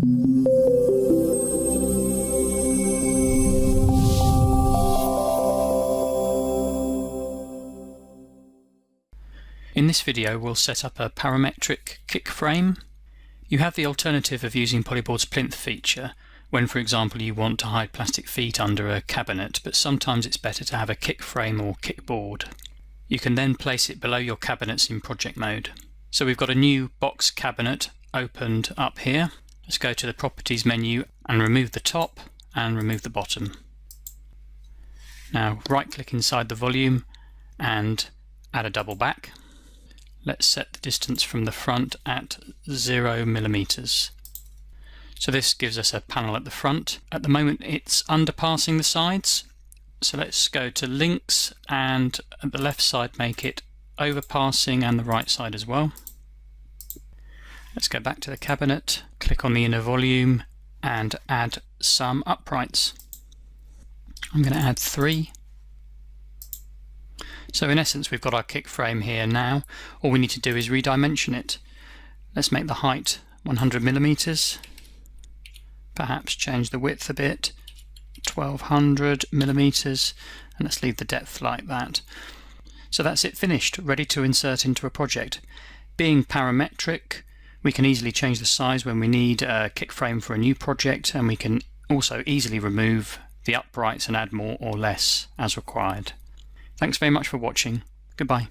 In this video we'll set up a parametric kick frame. You have the alternative of using Polyboard's plinth feature when, for example, you want to hide plastic feet under a cabinet, but sometimes it's better to have a kick frame or kickboard. You can then place it below your cabinets in project mode. So we've got a new box cabinet opened up here. Let's go to the Properties menu and remove the top and remove the bottom. Now right click inside the volume and add a double back. Let's set the distance from the front at 0 millimeters. So this gives us a panel at the front. At the moment it's underpassing the sides. So let's go to links and at the left side make it overpassing and the right side as well. Let's go back to the cabinet, click on the inner volume and add some uprights. I'm going to add 3. So in essence we've got our kick frame here now. All we need to do is redimension it. Let's make the height 100 millimeters. Perhaps change the width a bit, 1200 millimeters, and let's leave the depth like that. So that's it finished, ready to insert into a project. Being parametric, we can easily change the size when we need a kick frame for a new project, and we can also easily remove the uprights and add more or less as required. Thanks very much for watching. Goodbye.